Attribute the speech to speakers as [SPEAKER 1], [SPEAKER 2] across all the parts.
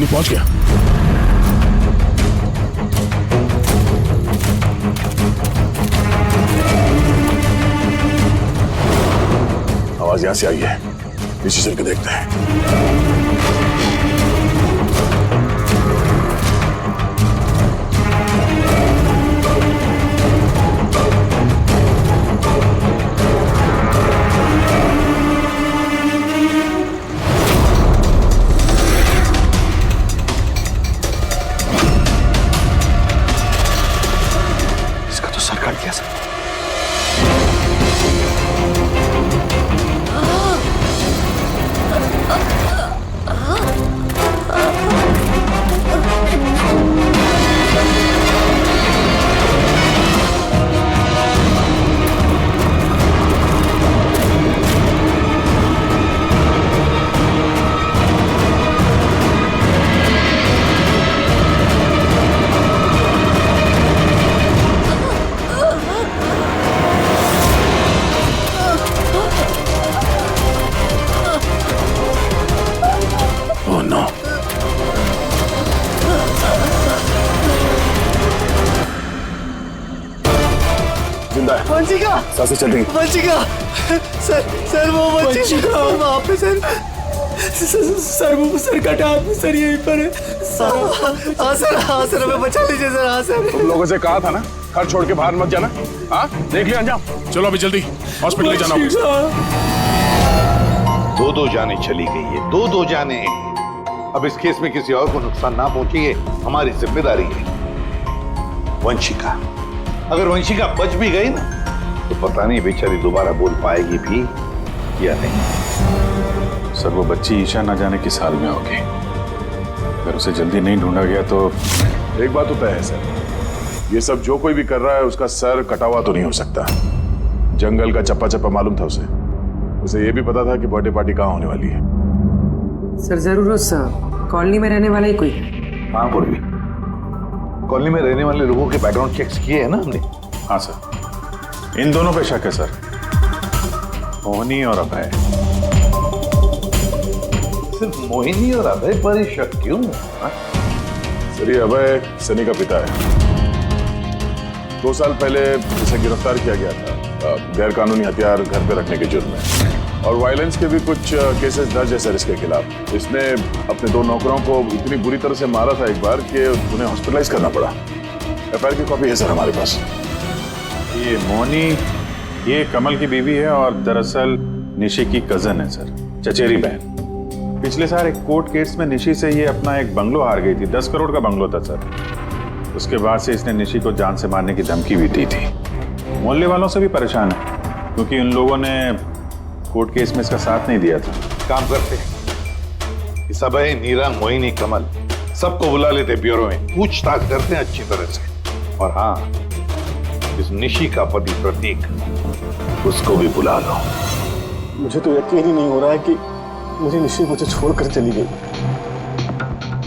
[SPEAKER 1] गोली पहुंच गया। आवाज यहां से आई है, पीछे चल के देखते हैं।
[SPEAKER 2] इसका तो सर काट दिया सर।
[SPEAKER 1] ओह नो, जिंदा है।
[SPEAKER 3] वंशिका,
[SPEAKER 1] सांसें चल रही हैं।
[SPEAKER 3] वंशिका, सर वो वंशिका वहाँ पे सर वो सर कटा आदमी सर यहीं पर है। हाँ सर हमें बचा लीजिए सर। हाँ सर,
[SPEAKER 1] तुम लोगों से कहा था ना, घर छोड़ के बाहर मत जाना। हाँ, देख लिया अंजाम। चलो अभी जल्दी हॉस्पिटल ले जाना होगा।
[SPEAKER 4] दो जाने चली गई है, दो जाने। अब इस केस में किसी और को नुकसान ना पहुंचे, ये हमारी जिम्मेदारी है। वंशिका, अगर वंशिका बच भी गई ना, तो पता नहीं बेचारी दोबारा बोल पाएगी भी या नहीं।
[SPEAKER 1] सर वो बच्ची ईशा ना जाने किस हाल में होगी। अगर उसे जल्दी नहीं ढूंढा गया तो एक बात तो तय है सर, ये सब जो कोई भी कर रहा है उसका सर कटा हुआ तो नहीं हो सकता। जंगल का चप्पा चप्पा मालूम था उसे ये भी पता था कि बर्थडे पार्टी कहाँ होने वाली है।
[SPEAKER 5] सर जरूर उस कॉलोनी में रहने वाला ही कोई है।
[SPEAKER 4] हाँ पूर्वी, कॉलोनी में रहने वाले लोगों के बैकग्राउंड चेक्स किए हैं ना हमने।
[SPEAKER 1] हाँ सर, इन दोनों पे शक है सर, मोहिनी और अभय।
[SPEAKER 4] सिर्फ मोहिनी और अभय पर ही शक क्यों?
[SPEAKER 1] सर ये अभय सनी का पिता है। 2 साल पहले इसे गिरफ्तार किया गया था गैर कानूनी हथियार घर पे रखने के जुर्म में, और वायलेंस के भी कुछ केसेस दर्ज है सर इसके खिलाफ। इसने अपने 2 नौकरों को इतनी बुरी तरह से मारा था एक बार कि उन्हें हॉस्पिटलाइज करना पड़ा। एफआईआर की कॉपी है सर हमारे पास।
[SPEAKER 6] ये मोनी, ये कमल की बीवी है और दरअसल निशी की कजन है सर, चचेरी बहन। पिछले साल एक कोर्ट केस में निशी से ये अपना एक बंगलो हार गई थी। 10 करोड़ का बंगलो था सर। उसके बाद से इसने निशी को जान से मारने की धमकी भी दी थी। मोहल्ले वालों से भी परेशान है क्योंकि उन लोगों ने कोर्ट केस में इसका साथ नहीं दिया था।
[SPEAKER 4] काम करते हैं, इस अभय, नीरा, मोहिनी, कमल सबको बुला लेते ब्यूरो में, पूछताछ करते हैं अच्छी तरह से। और हाँ, इस निशी का पति प्रतीक, उसको भी बुला लो।
[SPEAKER 3] मुझे तो यकीन ही नहीं हो रहा है कि मेरी निशी मुझे छोड़कर चली गई।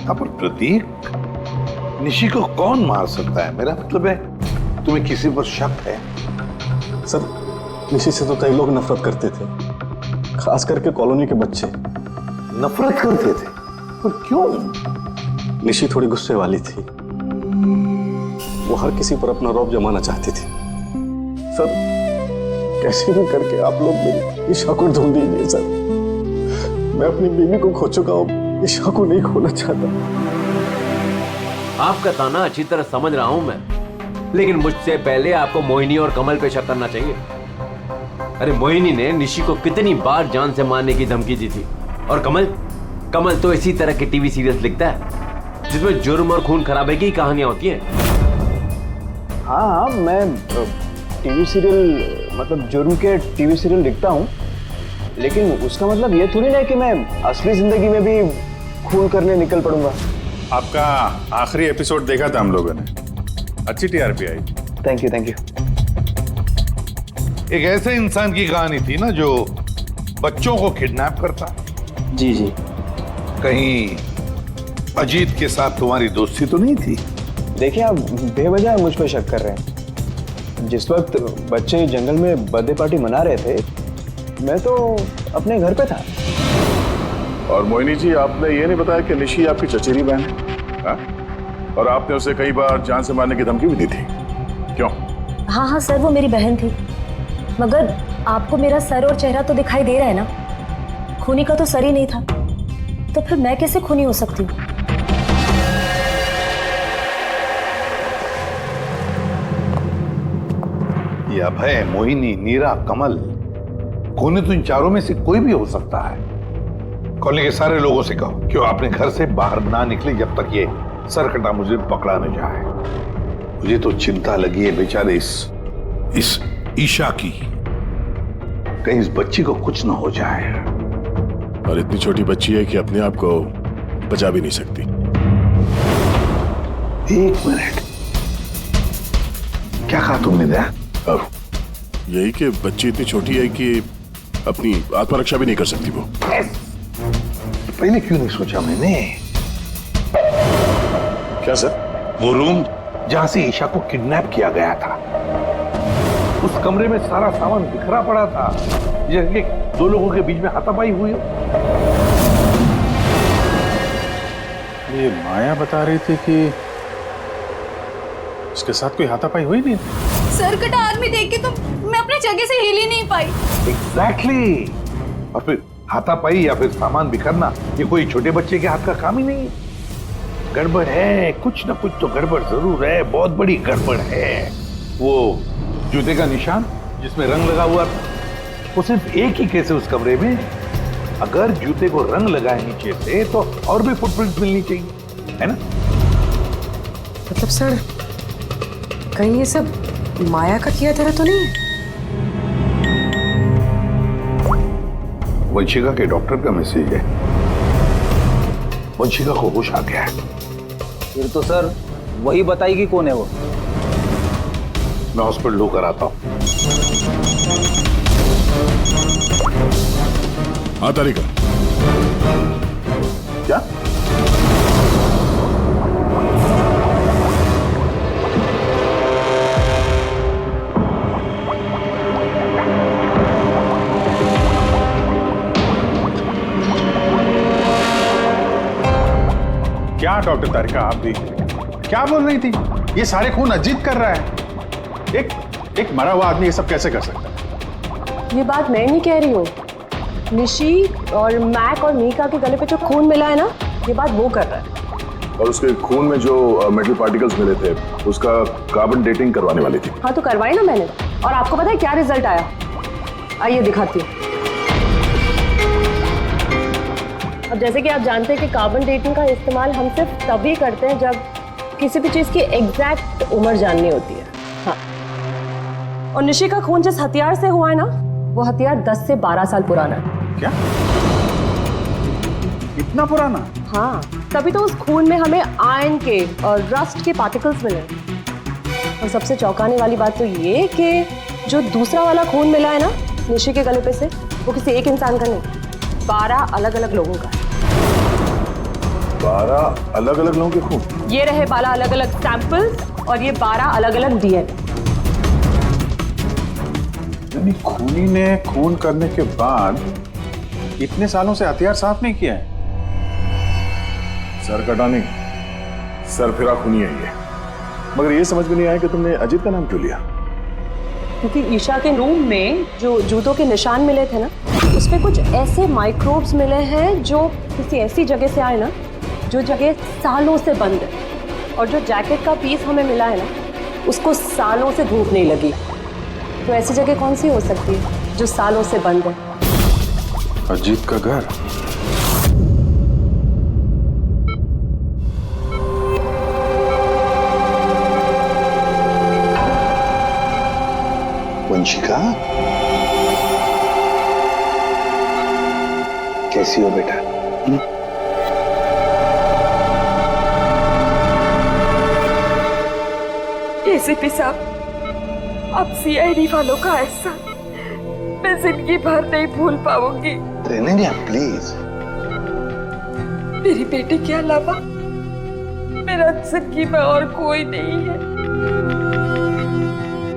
[SPEAKER 4] हाँ पर प्रतीक, निशी को कौन मार सकता है? मेरा मतलब है, तुम्हें किसी पर शक है?
[SPEAKER 3] सर निशी से तो कई लोग नफरत करते थे, खास करके कॉलोनी के बच्चे।
[SPEAKER 4] नफरत करते थे? पर क्यों?
[SPEAKER 3] निशी थोड़ी गुस्से वाली थी, वो हर किसी पर अपना रौब जमाना चाहती थी। सर कैसे भी करके आप लोग मेरी ईशा को ढूंढ दीजिए सर। मैं अपनी बीवी को खो चुका हूँ, ईशा को नहीं खोना चाहता।
[SPEAKER 7] आपका ताना अच्छी तरह समझ रहा हूं मैं, लेकिन मुझसे पहले आपको मोहिनी और कमल पे शक करना चाहिए। अरे मोहिनी ने निशी को कितनी बार जान से मारने की धमकी दी थी, और कमल तो इसी तरह के टीवी सीरियल्स लिखता है जिसमें जुर्म और खून खराबे की कहानियां होती हैं।
[SPEAKER 8] हाँ, मैं टीवी सीरियल, मतलब जुर्म के टीवी सीरियल लिखता हूँ, लेकिन उसका मतलब ये थोड़ी ना है कि मैं असली जिंदगी में भी खून करने निकल पड़ूंगा।
[SPEAKER 6] आपका आखिरी एपिसोड देखा था हम लोगों ने, अच्छी टीआरपी आई।
[SPEAKER 8] Thank you.
[SPEAKER 4] एक ऐसे इंसान की कहानी थी ना जो बच्चों को किडनैप करता।
[SPEAKER 8] जी।
[SPEAKER 4] कहीं अजीत के साथ तुम्हारी दोस्ती तो नहीं थी?
[SPEAKER 8] देखिए, आप बेवजह मुझ पर शक कर रहे हैं। जिस वक्त बच्चे जंगल में बर्थडे पार्टी मना रहे थे, मैं तो अपने घर पे था।
[SPEAKER 1] और मोहिनी जी, आपने ये नहीं बताया कि निशी आपकी चचेरी बहन है, हाँ? और आपने उसे कई बार जान से मारने की धमकी भी दी थी, क्यों?
[SPEAKER 2] हाँ हाँ सर, वो मेरी बहन थी। मगर आपको मेरा सर और चेहरा तो दिखाई दे रहा है ना, खूनी का तो सर ही नहीं था, तो फिर मैं कैसे खूनी हो सकती हूँ?
[SPEAKER 4] ये अभय, मोहिनी, नीरा, कमल, खूनी तो इन चारों में से कोई भी हो सकता है। कॉलोनी के सारे लोगों से कहो कि वो अपने घर से बाहर ना निकले जब तक ये सरकटा मुझे पकड़ा न जाए। मुझे तो चिंता लगी है बेचारे इस ईशा की, कहीं इस बच्ची को कुछ ना हो जाए।
[SPEAKER 1] और इतनी छोटी बच्ची है कि अपने आप को बचा भी नहीं सकती।
[SPEAKER 4] एक मिनट, क्या कहा तुमने दया?
[SPEAKER 1] अब यही कि बच्ची इतनी छोटी है कि अपनी आत्मरक्षा भी नहीं कर सकती वो।
[SPEAKER 4] पहले क्यों नहीं सोचा मैंने?
[SPEAKER 1] क्या सर?
[SPEAKER 4] वो रूम जहां से ईशा को किडनैप किया गया था, उस कमरे में सारा सामान बिखरा पड़ा था, जैसे दो लोगों के बीच में हाथापाई हुई हो।
[SPEAKER 6] ये माया बता रही थी कि इसके साथ कोई हाथापाई हुई नहीं।
[SPEAKER 9] सर कटा आदमी देख के तो मैं अपनी जगह से हिल ही नहीं पाई।
[SPEAKER 4] एग्जैक्टली। और फिर हाथापाई या फिर सामान बिखरना, ये कोई छोटे बच्चे के हाथ का काम ही नहीं। गड़बड़ है, कुछ ना कुछ तो गड़बड़ जरूर है, बहुत बड़ी गड़बड़ है। वो जूते का निशान जिसमें रंग लगा हुआ था, वो सिर्फ एक ही केस है उस कमरे में। अगर जूते को रंग लगाए नीचे से तो और भी फुटप्रिंट मिलनी चाहिए, है ना?
[SPEAKER 5] मतलब सर, कहीं ये सब माया का किया तरह तो नहीं?
[SPEAKER 4] वंशिका के डॉक्टर का मैसेज है। वंशिका को होश आ गया है।
[SPEAKER 8] फिर तो सर वही बताएगी कौन है वो।
[SPEAKER 4] मैं हॉस्पिटल होकर आता हूं।
[SPEAKER 1] हाँ तारिका, क्या?
[SPEAKER 6] क्या डॉक्टर तारिका, आप भी क्या बोल रही थी? ये सारे खून अजीत कर रहा है। एक मरा हुआ आदमी ये सब कैसे कर सकता है?
[SPEAKER 2] ये बात मैं नहीं कह रही हूँ, निशी और मैक और मीका के गले पे जो खून मिला है ना, ये बात वो कर रहा है।
[SPEAKER 1] और उसके खून में जो मेटल पार्टिकल्स मिले थे, उसका कार्बन डेटिंग करवाने वाली थी।
[SPEAKER 2] हाँ तो करवाई ना मैंने, और आपको पता है क्या रिजल्ट आया? आइए दिखाती हूँ। अब जैसे कि आप जानते हैं कि कार्बन डेटिंग का इस्तेमाल हम सिर्फ तभी करते हैं जब किसी भी चीज की एग्जैक्ट उम्र जाननी होती है। हाँ, और निशी का खून जिस हथियार से हुआ है ना, वो हथियार 10 से 12 साल पुराना है।
[SPEAKER 6] क्या? इतना पुराना?
[SPEAKER 2] हाँ, तभी तो उस खून में हमें आयरन के और रस्ट के पार्टिकल्स मिले। और सबसे चौंकाने वाली बात तो ये कि जो दूसरा वाला खून मिला है ना निशी के गले पे से, वो किसी एक इंसान का नहीं, 12 अलग अलग लोगों का है।
[SPEAKER 1] 12 अलग अलग लोगों के खून?
[SPEAKER 2] ये रहे 12 अलग अलग सैंपल्स और ये 12 अलग अलग डीएनए।
[SPEAKER 6] यानी खूनी ने खून करने के बाद इतने सालों से हथियार साफ नहीं किया है।
[SPEAKER 1] सर कटा नहीं, सर फिरा खूनी है ये। मगर ये समझ में नहीं आया कि तुमने अजीत का नाम क्यों लिया?
[SPEAKER 2] क्योंकि ईशा के रूम में जो जूतों के निशान मिले थे ना, उसमें कुछ ऐसे माइक्रोब्स मिले हैं जो किसी ऐसी जगह से आए ना, जो जगह सालों से बंद है। और जो जैकेट का पीस हमें मिला है ना, उसको सालों से धूप नहीं लगी। तो ऐसी जगह कौन सी हो सकती है जो सालों से बंद है?
[SPEAKER 6] अजीत का घर।
[SPEAKER 4] वंशिका, कैसी हो बेटा?
[SPEAKER 9] एसीपी साहब, अब सीआईडी वालों का एहसान मैं जिंदगी भर नहीं भूल पाऊंगी।
[SPEAKER 4] रहने दे प्लीज।
[SPEAKER 9] मेरी बेटी के अलावा मेरा जिंदगी में और कोई नहीं है।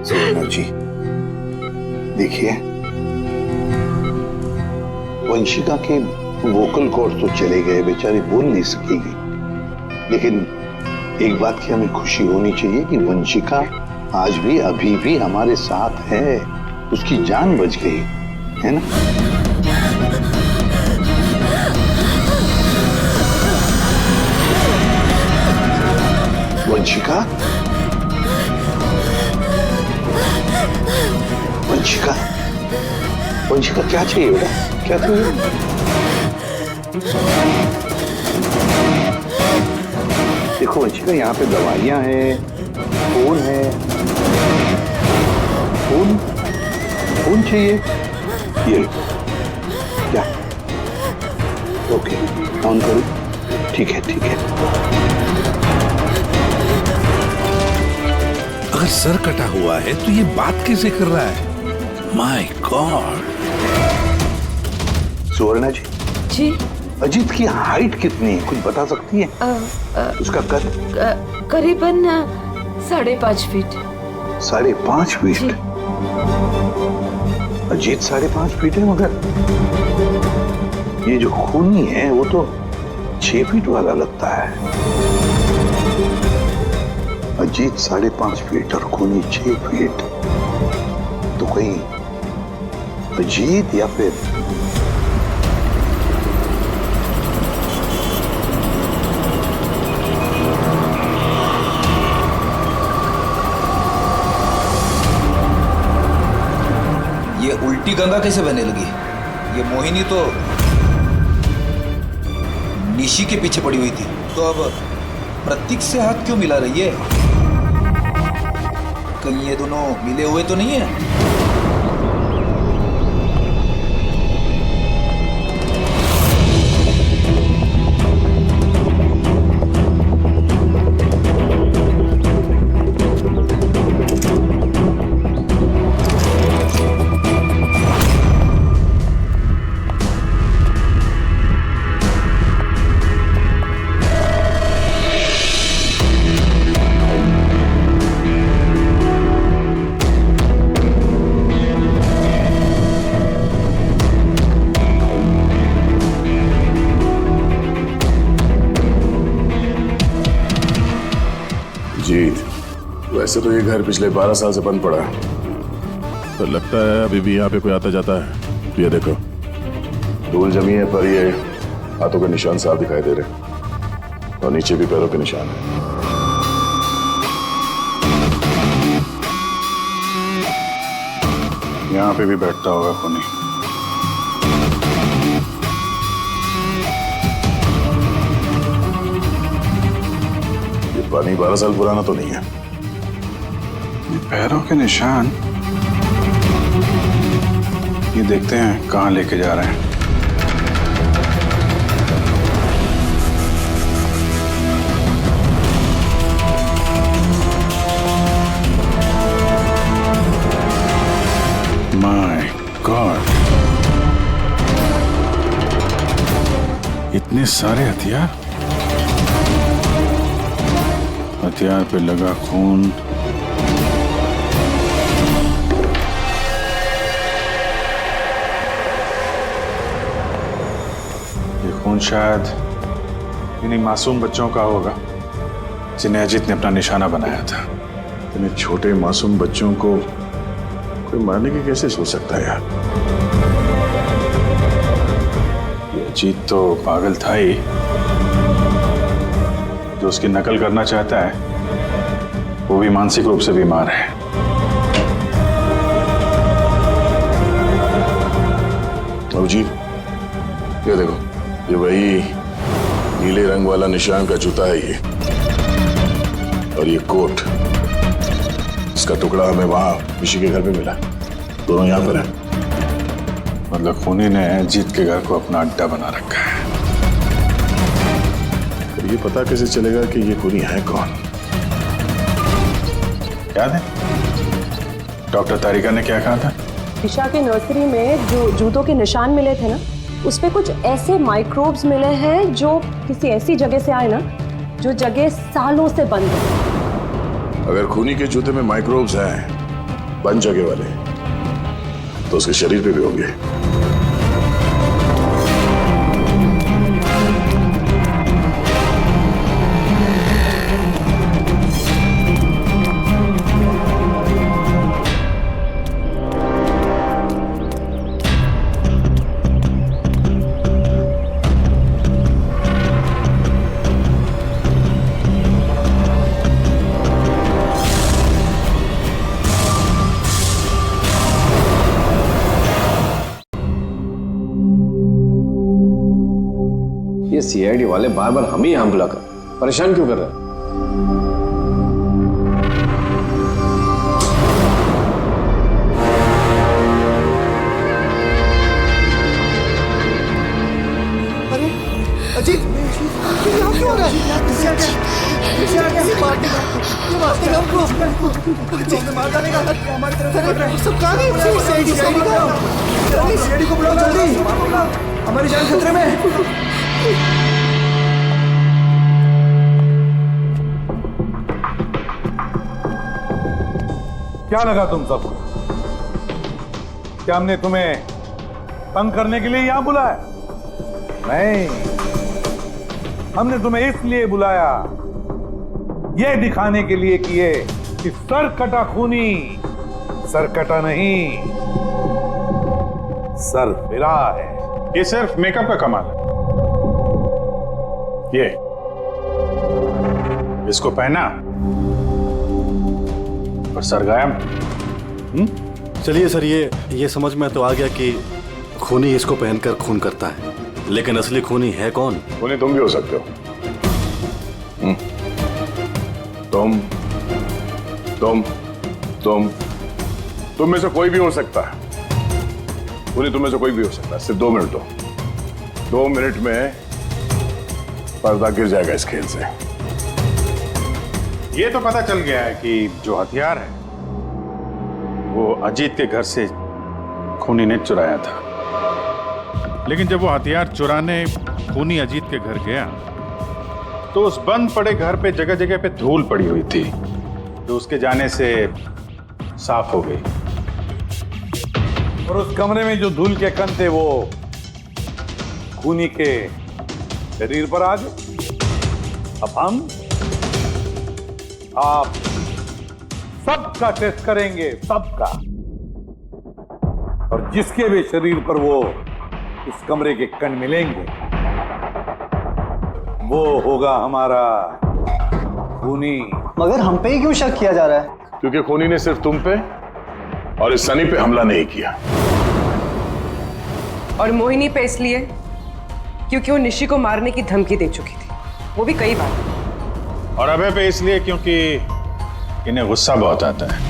[SPEAKER 4] सोनू जी, देखिए, वंशिका के वोकल कॉर्ड तो चले गए, बेचारी बोल नहीं सकेगी, लेकिन एक बात की हमें खुशी होनी चाहिए कि वंशिका आज भी अभी भी हमारे साथ है, उसकी जान बच गई है ना। वंशिका, वंशिका, वंशिका क्या चाहिए बेटा, क्या चाहिए? देखो वंशिका, यहाँ पे दवाइयाँ हैं, फोन है, फोन चाहिए, ये क्या? ओके, ऑन करो, ठीक है ठीक है।
[SPEAKER 10] अगर सर कटा हुआ है तो ये बात कैसे कर रहा है? My god.
[SPEAKER 4] सुवर्णा जी,
[SPEAKER 9] जी
[SPEAKER 4] अजीत की हाइट कितनी है, कुछ बता सकती है? उसका कद
[SPEAKER 9] करीबन 5.5 फीट।
[SPEAKER 4] 5.5 फीट? अजीत 5.5 फीट है, मगर ये जो खूनी है वो तो 6 फीट वाला लगता है। अजीत 5.5 फीट और खूनी 6 फीट, तो कहीं अजीत या फिर
[SPEAKER 11] ये उल्टी गंगा कैसे बहने लगी? ये मोहिनी तो निशी के पीछे पड़ी हुई थी, तो अब प्रतीक से हाथ क्यों मिला रही है? कहीं ये दोनों मिले हुए तो नहीं है?
[SPEAKER 1] जीत, वैसे तो ये घर पिछले 12 साल से बंद पड़ा है, तो लगता है अभी भी यहाँ पे कोई आता जाता है। तो ये देखो, धूल जमी है, पर ये हाथों के निशान साफ दिखाई दे रहे, और नीचे भी पैरों के निशान है।
[SPEAKER 6] यहाँ पे भी बैठता होगा खूनी।
[SPEAKER 1] ये पानी 12 साल पुराना तो नहीं है।
[SPEAKER 6] ये पैरों के निशान, ये देखते हैं कहाँ लेके जा रहे हैं। माय गॉड, इतने सारे हथियार, हथियार पे लगा खून। ये खून शायद इन्हीं मासूम बच्चों का होगा जिन्हें अजीत ने अपना निशाना बनाया था।
[SPEAKER 1] इतने छोटे मासूम बच्चों को कोई मारने की कैसे सोच सकता है यार?
[SPEAKER 6] ये अजीत तो पागल था ही, जो उसकी नकल करना चाहता है वो भी मानसिक रूप से बीमार है।
[SPEAKER 1] जी, ये देखो, ये वही नीले रंग वाला निशान का जूता है ये, और ये कोट, इसका टुकड़ा हमें वहां ऋषि के घर पे मिला। दोनों यहाँ पर हैं।
[SPEAKER 6] मतलब खूनी ने अजीत के घर को अपना अड्डा बना रखा है।
[SPEAKER 1] ये पता कैसे चलेगा कि ये खूनी है कौन?
[SPEAKER 6] याद है डॉक्टर तारिका ने क्या कहा था?
[SPEAKER 2] ईशा के नर्सरी में जो जूतों के निशान मिले थे ना, उस पे कुछ ऐसे माइक्रोब्स मिले हैं जो किसी ऐसी जगह से आए ना, जो जगह सालों से बंद है।
[SPEAKER 1] अगर खूनी के जूते में माइक्रोब्स हैं, बंद जगह वाले, तो उसके शरीर पे भी होंगे।
[SPEAKER 8] सीआईडी वाले बार बार हम ही यहाँ बुलाकर परेशान क्यों कर रहे हैं?
[SPEAKER 11] अजीत यहाँ क्यों हो रहा है? मार डालेगा हमारी तरफ सब कहाँ गए? सीआईडी को बुलाओ जल्दी, हमारी जान खतरे में।
[SPEAKER 4] क्या लगा तुम सबको? क्या हमने तुम्हें तंग करने के लिए यहां बुलाया? नहीं, हमने तुम्हें इसलिए बुलाया, यह दिखाने के लिए कि ये कि सर कटा खूनी सर कटा नहीं, सर फिरा है।
[SPEAKER 6] ये सिर्फ मेकअप का कमाल है। ये इसको पहना और सर गायब।
[SPEAKER 3] चलिए सर, ये समझ में तो आ गया कि खूनी इसको पहनकर खून करता है, लेकिन असली खूनी है कौन?
[SPEAKER 1] खूनी तुम भी हो सकते हो। तुम में से कोई भी हो सकता है। खूनी तुम में से कोई भी हो सकता है। सिर्फ 2 मिनट दो। 2 मिनट में पर्दा गिर जाएगा इस खेल से।
[SPEAKER 6] ये तो पता चल गया है कि जो हथियार है वो अजीत के घर से खूनी ने चुराया था। लेकिन जब वो हथियार चुराने खूनी अजीत के घर गया तो उस बंद पड़े घर पे जगह जगह पे धूल पड़ी हुई थी, जो उसके जाने से साफ हो गई।
[SPEAKER 4] और उस कमरे में जो धूल के कण थे वो खूनी के शरीर पर आ गए। अब आप सबका टेस्ट करेंगे, सबका। और जिसके भी शरीर पर वो इस कमरे के कण मिलेंगे वो होगा हमारा खूनी।
[SPEAKER 8] मगर हम पे ही क्यों शक किया जा रहा है?
[SPEAKER 1] क्योंकि खूनी ने सिर्फ तुम पे और इस सनी पे हमला नहीं किया।
[SPEAKER 5] और मोहिनी पे इसलिए क्योंकि वो निशी को मारने की धमकी दे चुकी थी, वो भी कई बार।
[SPEAKER 6] और अभय पे इसलिए क्योंकि इन्हें गुस्सा बहुत आता है।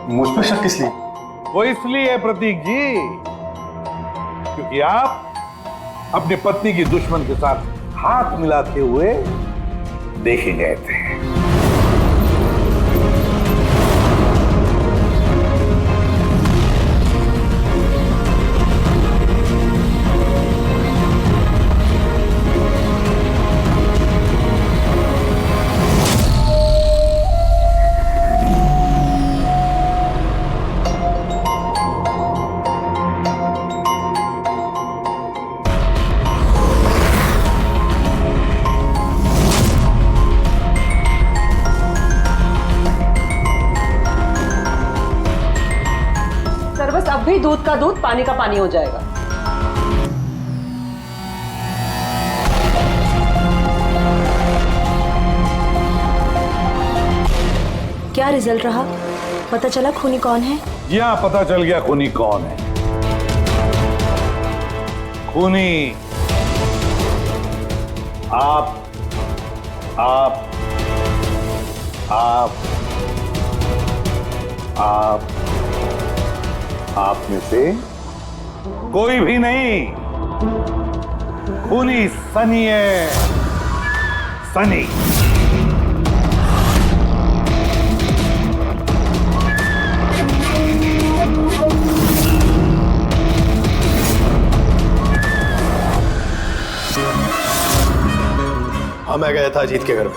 [SPEAKER 3] मुझ पर शक किस लिए?
[SPEAKER 4] वो इसलिए प्रतीक जी क्योंकि आप अपनी पत्नी की दुश्मन के साथ हाथ मिलाते हुए देखे गए थे।
[SPEAKER 2] बस अब भी दूध का दूध पानी का पानी हो जाएगा। क्या रिजल्ट रहा? पता चला खूनी कौन है?
[SPEAKER 4] जी हाँ, पता चल गया खूनी कौन है। खूनी आप आप आप आप आप में से कोई भी नहीं। खूनी सनी है, सनी।
[SPEAKER 8] हाँ, मैं गया था अजीत के घर में।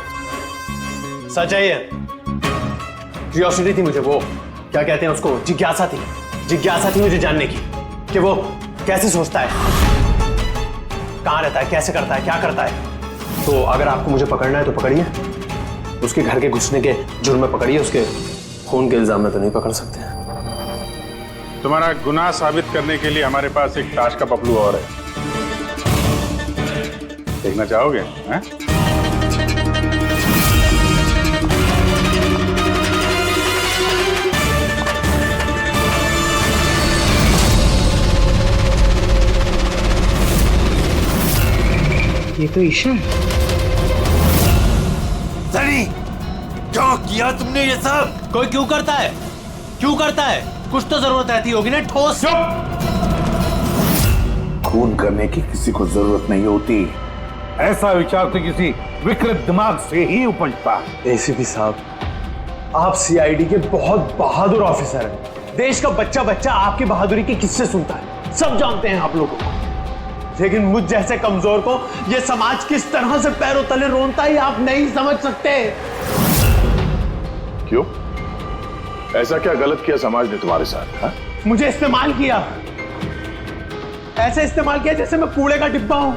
[SPEAKER 8] सच है ये। क्यूरियोसिटी थी मुझे, वो क्या कहते हैं उसको, जिज्ञासा थी। जिज्ञासा थी मुझे जानने की कि वो कैसे सोचता है, कहाँ रहता है, कैसे करता है, क्या करता है। तो अगर आपको मुझे पकड़ना है तो पकड़िए, उसके घर के घुसने के जुर्म में पकड़िए, उसके खून के इल्जाम में तो नहीं पकड़ सकते।
[SPEAKER 6] तुम्हारा गुनाह साबित करने के लिए हमारे पास एक ताश का पपलू और है, देखना चाहोगे? हैं?
[SPEAKER 5] ये तो ईशा है।
[SPEAKER 7] सनी, क्यों किया तुमने ये सब? कोई क्यों करता है? क्यों करता है? कुछ तो जरूरत रहती होगी ना ठोस।
[SPEAKER 4] खून करने की किसी को जरूरत नहीं होती। ऐसा विचार तो किसी विकृत दिमाग से ही उपजता है।
[SPEAKER 8] एसीपी साहब, आप सीआईडी के बहुत बहादुर ऑफिसर हैं। देश का बच्चा बच्चा आपकी बहादुरी के किस्से सुनता है, सब जानते हैं आप लोगों को। लेकिन मुझ जैसे कमजोर को यह समाज किस तरह से पैरों तले रोनता है आप नहीं समझ सकते।
[SPEAKER 1] क्यों? ऐसा क्या गलत किया समाज ने तुम्हारे साथ? हा?
[SPEAKER 8] मुझे इस्तेमाल किया, ऐसे इस्तेमाल किया जैसे मैं कूड़े का डिब्बा हूं।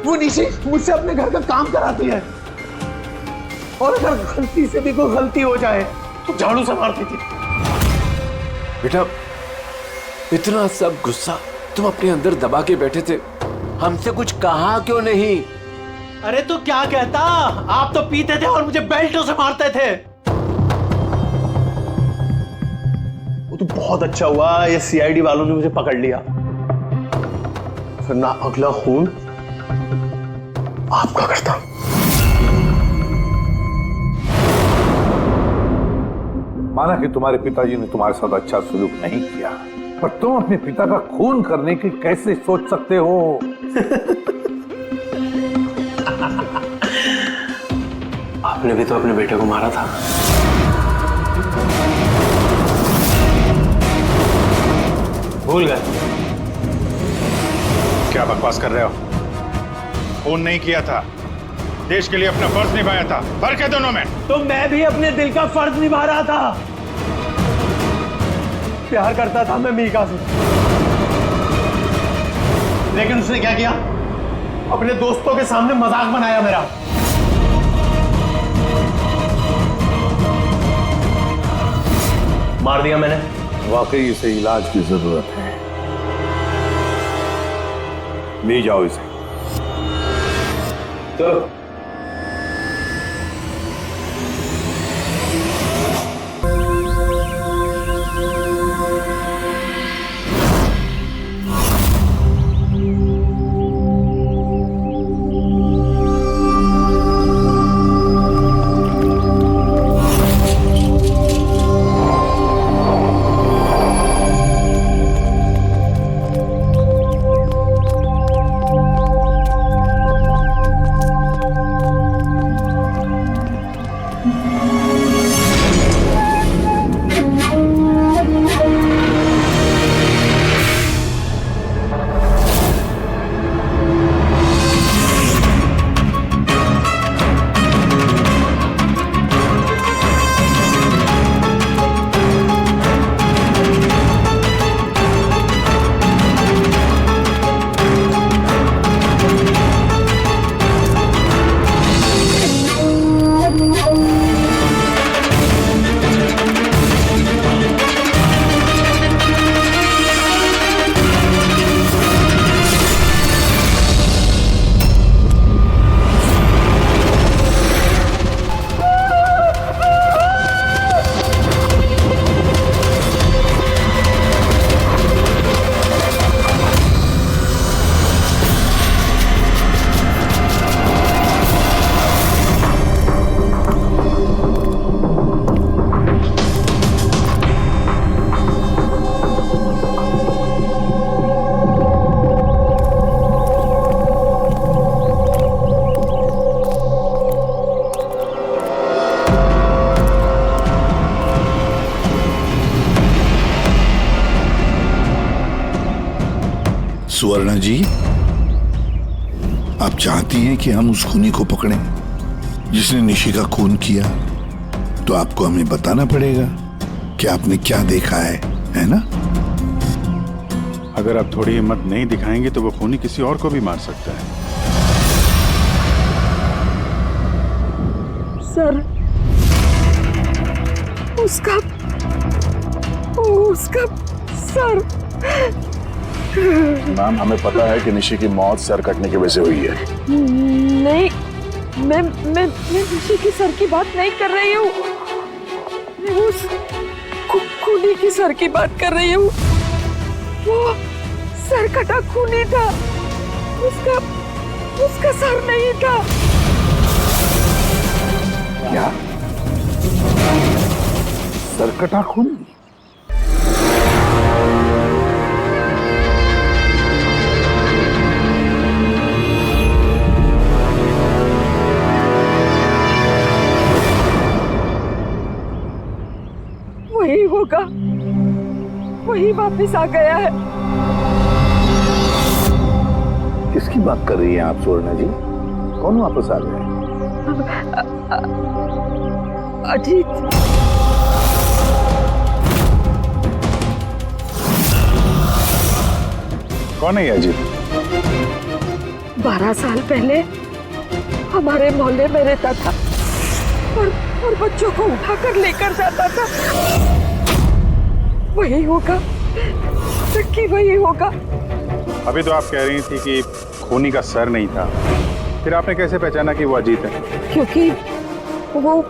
[SPEAKER 8] वो निशी मुझसे अपने घर का काम कराती है, और अगर गलती से भी कोई गलती हो जाए तो झाड़ू से मारती थी।
[SPEAKER 7] बेटा, इतना सब गुस्सा तुम अपने अंदर दबा के बैठे थे, हमसे कुछ कहा क्यों नहीं?
[SPEAKER 8] अरे तो क्या कहता, आप तो पीते थे और मुझे बेल्टों से मारते थे। वो तो बहुत अच्छा हुआ ये सीआईडी वालों ने मुझे पकड़ लिया, फिर ना अगला खून आपका करता।
[SPEAKER 4] माना कि तुम्हारे पिताजी ने तुम्हारे साथ अच्छा सलूक नहीं किया, पर तुम अपने पिता का खून करने की कैसे सोच सकते हो?
[SPEAKER 8] आपने भी तो अपने बेटे को मारा था। भूल गए?
[SPEAKER 6] क्या बकवास कर रहे हो? खून नहीं किया था, देश के लिए अपना फर्ज निभाया था। फर्क है दोनों में।
[SPEAKER 8] तो मैं भी अपने दिल का फर्ज निभा रहा था। प्यार करता था मैं मीका से, लेकिन उसने क्या किया? अपने दोस्तों के सामने मजाक बनाया मेरा। मार दिया मैंने।
[SPEAKER 4] वाकई इसे इलाज की जरूरत है। ले जाओ इसे।
[SPEAKER 8] चलो।
[SPEAKER 10] सुवर्णा जी, आप चाहती हैं कि हम उस खूनी को पकड़ें जिसने निशी का खून किया, तो आपको हमें बताना पड़ेगा कि आपने क्या देखा है ना?
[SPEAKER 6] अगर आप थोड़ी हिम्मत नहीं दिखाएंगे तो वो खूनी किसी और को भी मार सकता है।
[SPEAKER 9] सर, उसका सर।
[SPEAKER 1] मैम, हमें पता है कि निशी की मौत सर कटने की वजह से हुई है।
[SPEAKER 9] नहीं, मैं निशी की सर की बात नहीं कर रही हूँ। मैं उस खूनी की सर की बात कर रही हूँ। वो सर कटा खूनी था। उसका सर नहीं था।
[SPEAKER 4] क्या सरकटा खून?
[SPEAKER 9] वही होगा, वही वापस आ गया है।
[SPEAKER 4] किसकी बात कर रही हैं आप सुवर्णा जी? कौन वापस आ गया?
[SPEAKER 9] अजीत।
[SPEAKER 6] कौन है ये अजीत?
[SPEAKER 9] 12 साल पहले हमारे मोहल्ले में रहता था और बच्चों को उठाकर लेकर जाता था। वही होगा, सच्ची वही होगा।
[SPEAKER 6] अभी तो आप कह रही थी कि खूनी का सर नहीं था, फिर आपने कैसे पहचाना कि वो अजीत है?
[SPEAKER 9] क्योंकि वो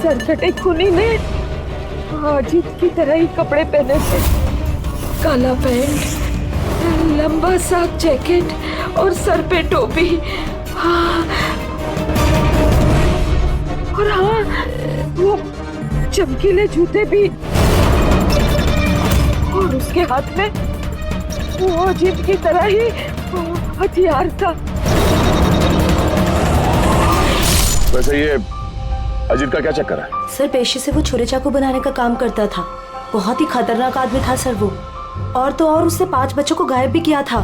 [SPEAKER 9] सरकटे खूनी ने अजीत की तरह ही कपड़े पहने थे। काला पैंट, लंबा सा जैकेट और सर पे टोपी। हाँ, और हाँ, वो चमकीले जूते भी। और उसके हाथ में वो अजीत की तरह ही हथियार था।
[SPEAKER 1] वैसे ये अजीत का क्या चक्कर है?
[SPEAKER 12] सर पेशे से वो छुरे चाकू बनाने का काम करता था। बहुत ही खतरनाक आदमी था सर वो। और तो और उसने 5 बच्चों को गायब भी किया था।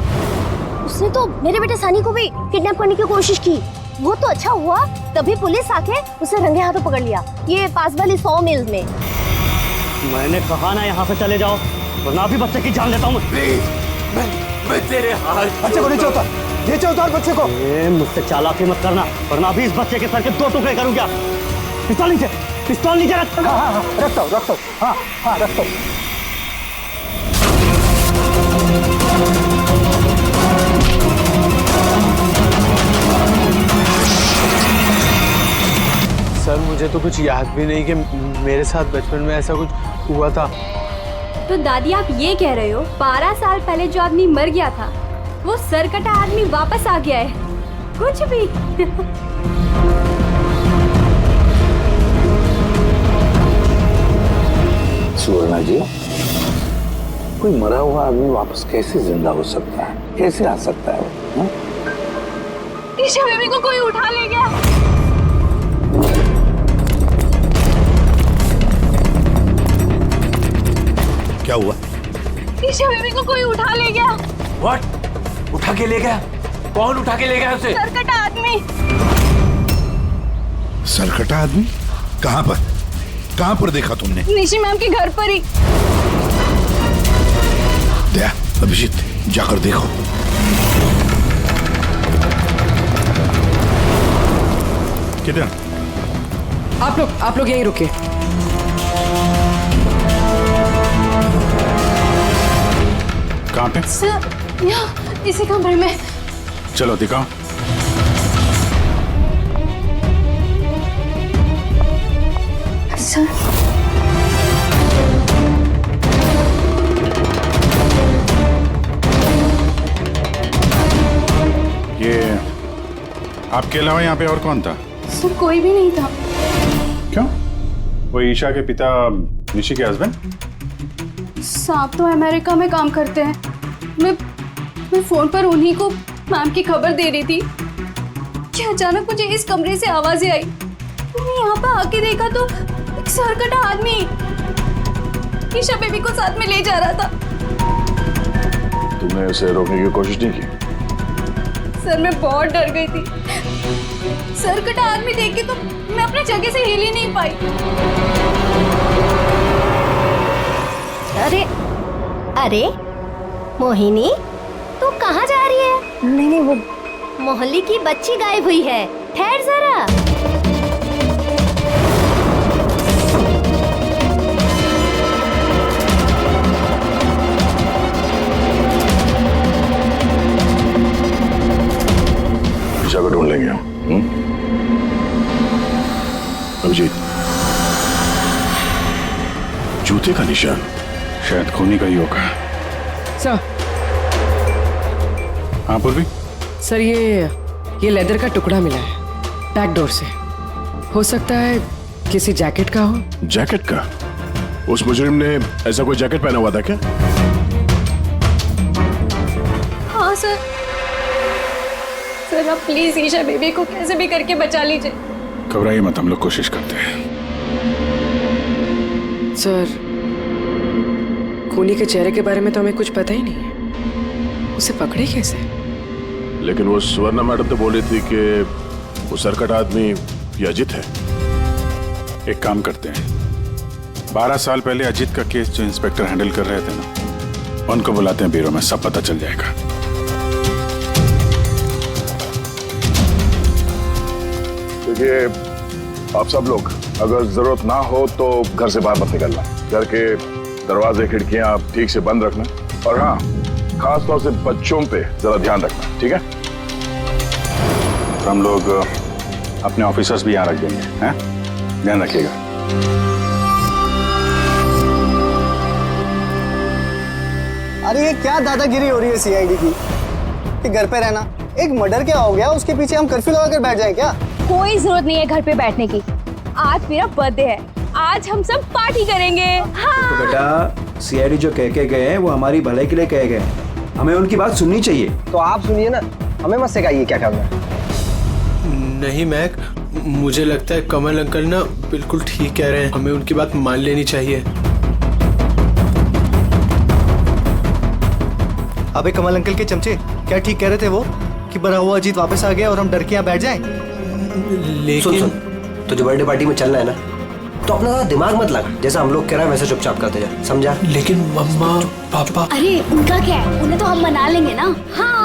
[SPEAKER 13] उसने तो मेरे बेटे सनी को भी किडनैप करने की कोशिश की। वो तो अच्छा हुआ तभी पुलिस आके उसे रंगे हाथों पकड़ लिया, ये पास वाली 100 मील में।
[SPEAKER 8] मैंने कहा ना यहाँ से चले जाओ, वरना भी बच्चे की जान लेता हूँ।
[SPEAKER 7] मैं तेरे हाथ
[SPEAKER 11] बच्चे को नीचे उतार, नीचे उतार बच्चे को।
[SPEAKER 8] मुझसे चालाकी मत करना, वरना भी इस बच्चे के सर के 2 टुकड़े करूँगा। पिस्तौल नीचे रख।
[SPEAKER 11] हाँ, रखता हूँ। हाँ, रखता हूँ।
[SPEAKER 14] सर मुझे तो कुछ याद भी नहीं कि मेरे साथ बचपन में ऐसा कुछ हुआ था।
[SPEAKER 12] तो दादी आप ये कह रहे हो 12 साल पहले जो आदमी मर गया था वो सरकटा आदमी वापस आ गया है? कुछ भी।
[SPEAKER 4] सुवर्णा जी, कोई मरा हुआ आदमी वापस कैसे जिंदा हो सकता है? कैसे आ सकता है?
[SPEAKER 13] ईशा बेबी को कोई उठा ले गया।
[SPEAKER 10] क्या हुआ?
[SPEAKER 13] ईशा बेबी को कोई उठा ले गया।
[SPEAKER 7] व्हाट? उठा के ले गया? कौन उठा के ले गया उसे?
[SPEAKER 13] सरकटा आदमी।
[SPEAKER 10] सरकटा आदमी? कहाँ पर देखा तुमने?
[SPEAKER 13] निशी मैम के घर पर ही।
[SPEAKER 10] दया, अभिजीत जाकर देखो। किधर?
[SPEAKER 5] आप लोग यहीं रुके।
[SPEAKER 6] कहाँ पे?
[SPEAKER 13] सर यहाँ इसी कमरे में।
[SPEAKER 6] चलो दिखाओ।
[SPEAKER 13] सर
[SPEAKER 6] ये आपके अलावा यहाँ पे और कौन था?
[SPEAKER 13] सर कोई भी नहीं था।
[SPEAKER 6] क्यों? वो ईशा के पिता निशी के हस्बैंड?
[SPEAKER 13] साहब तो अमेरिका में काम करते हैं। मैं फोन पर उन्हीं को मैम की खबर दे रही थी कि अचानक मुझे इस कमरे से आवाजें आई। मैंने यहाँ पर आके देखा तो एक सरकटा आदमी ईशा बेबी को साथ में ले जा रहा था।
[SPEAKER 1] तुमने उसे रोकने की कोशिश नहीं की?
[SPEAKER 13] सर मैं बहुत डर गई थी। सरकटा आदमी देख के तो मैं अपनी जगह से हिल ही नहीं पाई।
[SPEAKER 12] अरे मोहिनी तू कहाँ जा रही है?
[SPEAKER 13] नहीं वो
[SPEAKER 12] मोहल्ले की बच्ची गायब हुई है, ठहर जरा।
[SPEAKER 1] ईशा को ढूंढ लेंगे हम। अभिजीत, जूते का निशान
[SPEAKER 6] शायद खूनी का ही होगा।
[SPEAKER 5] सर
[SPEAKER 6] हाँ पूर्वी,
[SPEAKER 5] सर ये लेदर का टुकड़ा मिला है बैक डोर से। हो सकता है किसी जैकेट का हो।
[SPEAKER 1] जैकेट का? उस मुजरिम ने ऐसा कोई जैकेट पहना हुआ था क्या?
[SPEAKER 13] हाँ सर। सर आप प्लीज ईशा बेबी को कैसे भी करके बचा लीजिए।
[SPEAKER 6] घबराइए मत, हम लोग कोशिश करते हैं।
[SPEAKER 5] सर खूनी के चेहरे के बारे में तो हमें कुछ पता ही नहीं है, उसे पकड़े कैसे?
[SPEAKER 1] लेकिन वो स्वर्णा मैडम तो बोल रही थी कि वो सरकट आदमी ये अजित है।
[SPEAKER 6] एक काम करते हैं, 12 साल पहले अजित का केस जो इंस्पेक्टर हैंडल कर रहे थे ना, उनको बुलाते हैं ब्यूरो में, सब पता चल जाएगा।
[SPEAKER 1] देखिए आप सब लोग अगर जरूरत ना हो तो घर से बाहर मत निकलना। घर के दरवाजे खिड़कियां ठीक से बंद रखना, और हाँ खास तौर से बच्चों पे जरा ध्यान रखना, ठीक है?
[SPEAKER 6] तो हम लोग अपने ऑफिसर्स भी यहाँ रख देंगे, हैं? ध्यान रखिएगा।
[SPEAKER 11] अरे ये क्या दादागिरी हो रही है सीआईडी की कि घर पे रहना? एक मर्डर क्या हो गया, उसके पीछे हम कर्फ्यू लगा कर बैठ जाए क्या?
[SPEAKER 12] कोई जरूरत नहीं है घर पे बैठने की। आज मेरा बर्थडे है, आज हम सब पार्टी करेंगे। हाँ।
[SPEAKER 8] तो बेटा सीआईडी जो कह के गए हैं वो हमारी भलाई के लिए कहे गए, हमें उनकी बात सुननी चाहिए।
[SPEAKER 11] तो आप सुनिए ना, हमें मत सिखाइए क्या करना है।
[SPEAKER 14] नहीं महक, मुझे लगता है कमल अंकल ना बिल्कुल ठीक कह रहे हैं, हमें उनकी बात मान लेनी चाहिए।
[SPEAKER 11] अबे कमल अंकल के चमचे, क्या ठीक कह रहे थे वो कि बड़ा हुआ अजीत वापस आ गया और हम डर के यहाँ बैठ जाएं?
[SPEAKER 14] लेकिन
[SPEAKER 8] सुन, तुझे बर्थडे पार्टी में चलना है ना, तो अपना ज़्यादा दिमाग मत लगा, जैसा हम लोग कह रहे हैं वैसे चुपचाप करते जा, समझा?
[SPEAKER 14] लेकिन मम्मा पापा।
[SPEAKER 12] अरे उनका क्या है, उन्हें तो हम मना लेंगे ना। हाँ।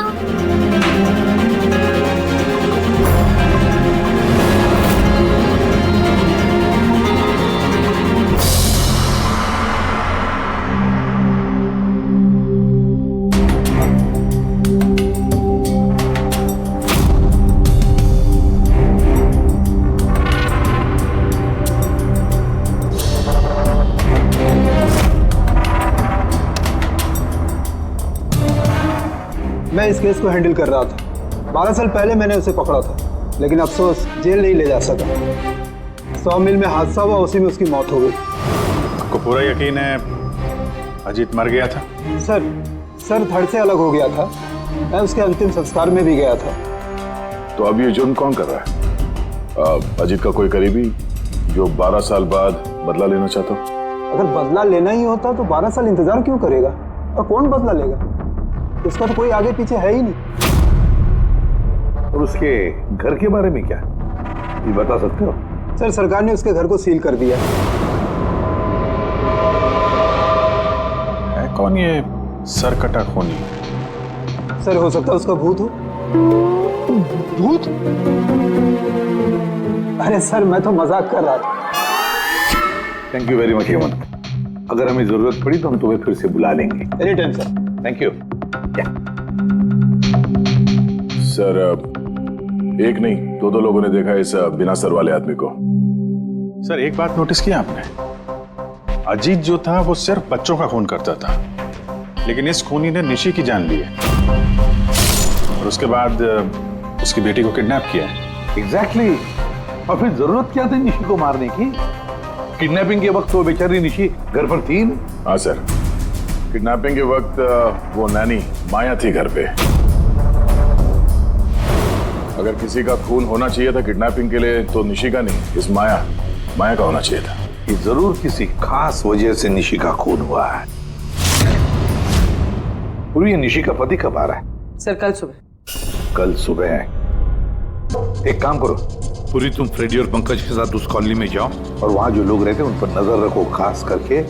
[SPEAKER 8] मैं इस केस को हैंडल कर रहा था। 12 साल पहले मैंने उसे पकड़ा था, लेकिन अफसोस जेल नहीं ले जा सका। 100 मील में हादसा हुआ, उसी में उसकी मौत हो गई।
[SPEAKER 6] आपको पूरा यकीन है अजीत मर गया था?
[SPEAKER 8] सर धड़ से अलग हो गया था। मैं उसके अंतिम संस्कार में भी गया था।
[SPEAKER 1] तो अब ये जुर्म कौन कर रहा है? अजीत का कोई करीबी जो 12 साल बाद बदला लेना चाहता हो?
[SPEAKER 8] अगर बदला लेना ही होता तो 12 साल इंतजार क्यों करेगा? और कौन बदला लेगा? उसका तो कोई आगे पीछे है ही नहीं।
[SPEAKER 4] और उसके घर के बारे में क्या ये बता सकते हो?
[SPEAKER 8] सर सरकार ने उसके घर को सील कर दिया।
[SPEAKER 6] है कौन ये सरकटा खूनी?
[SPEAKER 8] सर हो सकता है उसका भूत हो। भूत? अरे सर मैं तो मजाक कर रहा था।
[SPEAKER 4] Thank you very much Hemant, अगर हमें जरूरत पड़ी तो हम तुम्हें फिर से बुला लेंगे।
[SPEAKER 8] Any time sir.
[SPEAKER 4] Thank you.
[SPEAKER 1] Sir एक नहीं दो लोगों ने देखा इस बिना सर वाले आदमी को।
[SPEAKER 6] सर एक बात नोटिस किया आपने? अजीत जो था वो सिर्फ बच्चों का खून करता था, लेकिन इस खूनी ने निशी की जान ली है और उसके बाद उसकी बेटी को किडनैप किया है।
[SPEAKER 4] एग्जैक्टली। और फिर जरूरत क्या थी निशी को मारने की? किडनैपिंग के वक्त वो बेचारी निशी घर पर थी।
[SPEAKER 1] हाँ सर, किडनैपिंग के वक्त वो नैनी माया थी घर पे। अगर किसी का खून होना चाहिए था किडनैपिंग के लिए तो निशी का नहीं, इस माया का होना चाहिए था।
[SPEAKER 4] ये जरूर किसी खास वजह से निशी का खून हुआ है। पूरी ये निशी का पति कब आ रहा है?
[SPEAKER 5] सर कल सुबह।
[SPEAKER 4] कल सुबह है। एक काम करो, पूरी तुम फ्रेडी और पंकज के साथ उस कॉलोनी में जाओ और वहां जो लोग रहते हैं उन पर नजर रखो, खास करके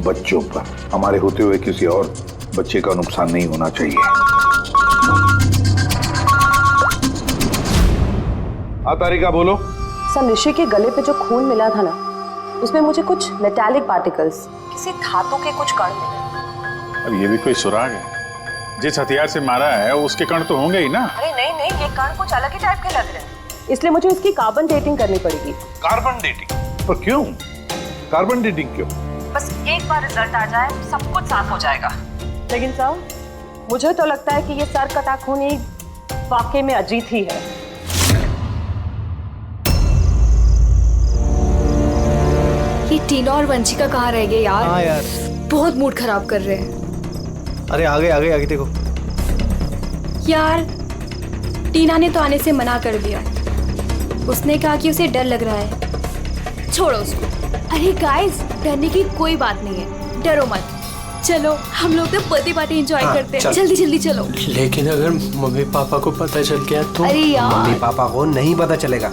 [SPEAKER 4] बच्चों पर। हमारे होते हुए किसी और बच्चे का नुकसान नहीं होना चाहिए। तारिका बोलो।
[SPEAKER 2] सर निशी के गले पे जो खून मिला था ना, उसमें मुझे कुछ मेटालिक पार्टिकल्स, किसी धातु के कुछ कण मिले।
[SPEAKER 6] अब ये भी कोई सुराग है? जिस हथियार से मारा है उसके कण तो होंगे ही ना।
[SPEAKER 2] अरे नहीं, ये कण कुछ अलग ही टाइप के लग रहे हैं, इसलिए मुझे इसकी कार्बन डेटिंग करनी पड़ेगी।
[SPEAKER 4] Carbon dating? पर क्यों कार्बन डेटिंग क्यों?
[SPEAKER 2] बस एक बार रिजल्ट आ जाए सब कुछ साफ हो जाएगा। लेकिन साहब मुझे तो लगता है कि ये सर कटा खूनी वाकई में अजीत ही है।
[SPEAKER 13] ये टीना और वंशिका कहाँ रह गए यार?
[SPEAKER 8] हाँ यार,
[SPEAKER 13] बहुत मूड खराब कर रहे हैं।
[SPEAKER 8] अरे आगे देखो
[SPEAKER 13] यार टीना ने तो आने से मना कर दिया। उसने कहा कि उसे डर लग रहा है। छोड़ो उसको। अरे गाइस, डरने की कोई बात नहीं है, डरो मत। चलो हम लोग तो बर्थडे पार्टी एंजॉय करते हैं। जल्दी जल्दी चलो।
[SPEAKER 14] लेकिन अगर मम्मी पापा को पता चल गया तो?
[SPEAKER 13] अरे यार,
[SPEAKER 11] मम्मी पापा को नहीं पता चलेगा।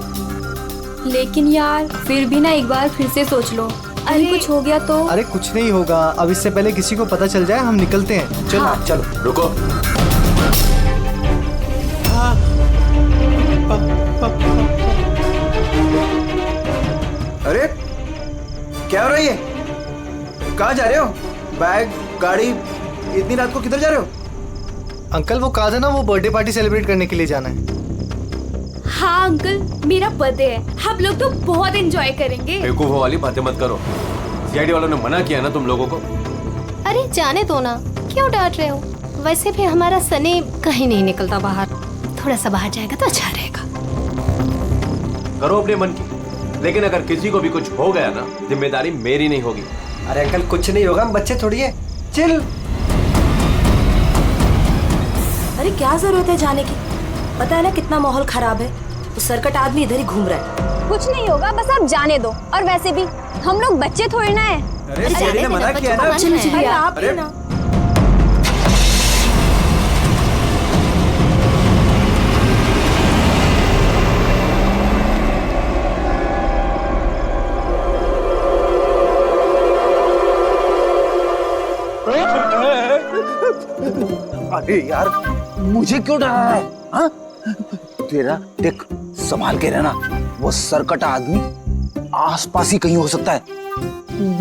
[SPEAKER 13] लेकिन यार फिर भी ना एक बार फिर से सोच लो। अरे कुछ हो गया तो?
[SPEAKER 11] अरे कुछ नहीं होगा, अब इससे पहले किसी को पता चल जाए हम निकलते हैं। चलो
[SPEAKER 13] हाँ।
[SPEAKER 11] चलो।
[SPEAKER 7] रुको।
[SPEAKER 11] अरे क्या हो रहा है ये? कहाँ जा रहे हो? बैग, गाड़ी, इतनी रात को किधर जा रहे हो? अंकल वो कहा था ना, वो बर्थडे पार्टी सेलिब्रेट करने के लिए जाना है।
[SPEAKER 13] हाँ अंकल, मेरा बर्थडे है, हम लोग तो बहुत एंजॉय करेंगे।
[SPEAKER 7] बेवकूफों वाली बातें मत करो। सीआईडी वालों ने मना किया ना तुम लोगों को।
[SPEAKER 15] अरे जाने दो ना, क्यों डांट रहे हो? वैसे भी हमारा सनी कहीं नहीं निकलता बाहर, थोड़ा सा बाहर जाएगा तो अच्छा रहेगा।
[SPEAKER 7] करो अपने मन की, लेकिन अगर किसी को भी कुछ हो गया ना, जिम्मेदारी मेरी नहीं होगी।
[SPEAKER 11] अरे अंकल कुछ नहीं होगा, हम बच्चे थोड़ी है, चिल।
[SPEAKER 2] अरे क्या जरूरत है जाने की? पता है ना कितना माहौल खराब है। तो सरकट आदमी इधर ही घूम रहा है।
[SPEAKER 12] कुछ नहीं होगा, बस आप जाने दो। और वैसे भी हम लोग बच्चे थोड़ी ना है।
[SPEAKER 11] अरे सीआईडी ने मना किया ना।
[SPEAKER 2] अरे आप ही ना।
[SPEAKER 11] अरे यार मुझे क्यों डरा रहा है? हाँ? तेरा देख, संभाल के रहना। वो सरकटा आदमी आसपास ही कहीं हो सकता है।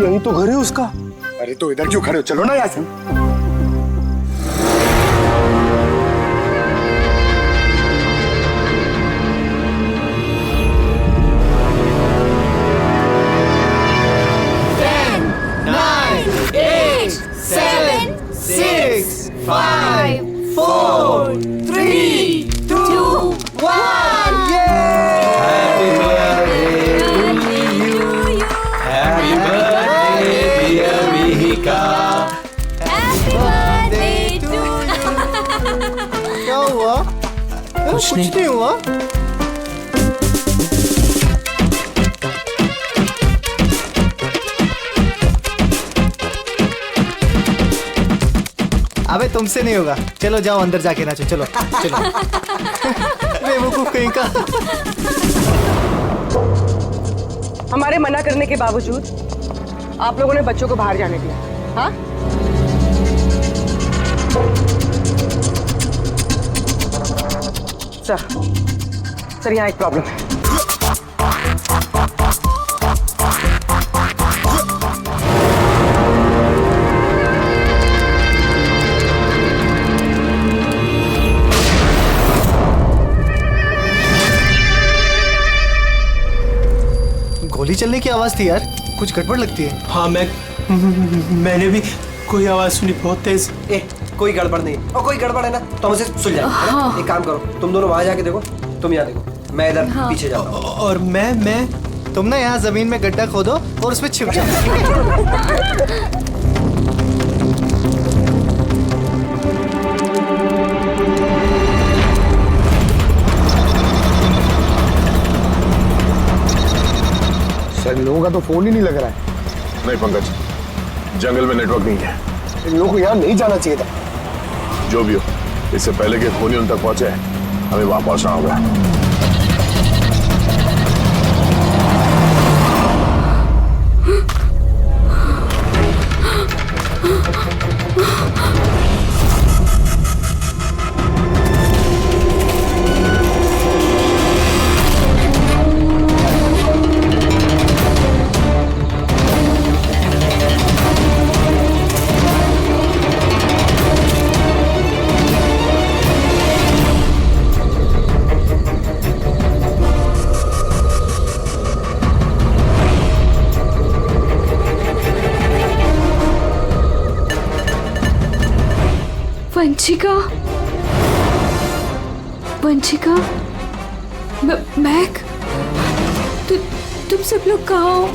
[SPEAKER 11] यही तो घर है उसका। अरे तो इधर क्यों खड़े हो? चलो ना यहाँ से। क्या हुआ? कुछ नहीं हुआ। अबे तुमसे नहीं होगा, चलो जाओ अंदर जाके नाचो। चलो चलो। बेवकूफ कहीं का।
[SPEAKER 5] हमारे मना करने के बावजूद आप लोगों ने बच्चों को बाहर जाने दिया। हाँ? सर यहाँ एक प्रॉब्लम है।
[SPEAKER 11] गोली चलने की आवाज थी यार, कुछ गड़बड़ लगती है।
[SPEAKER 14] हाँ मैंने भी कोई आवाज सुनी, बहुत तेज।
[SPEAKER 11] कोई गड़बड़ नहीं, और कोई गड़बड़ है ना तो मुझे सुन जाए।
[SPEAKER 13] हाँ।
[SPEAKER 11] एक काम करो, तुम दोनों वहां जाके देखो, तुम यहाँ देखो, मैं इधर पीछे जाता हूँ।
[SPEAKER 14] और मैं
[SPEAKER 11] तुम ना यहाँ जमीन में गड्ढा खोदो और उसमें छिप जाओ।
[SPEAKER 3] सर लोगों का तो फोन ही नहीं लग रहा है।
[SPEAKER 1] नहीं पंकज, जंगल में नेटवर्क नहीं है।
[SPEAKER 3] इन लोगों को यहाँ नहीं जाना चाहिए था।
[SPEAKER 1] जो भी हो, इससे पहले कि खूनी उन तक पहुंचे, हमें वहां पहुंचना होगा।
[SPEAKER 9] वंशिका, मैक, तुम सब लोग कहाँ हो?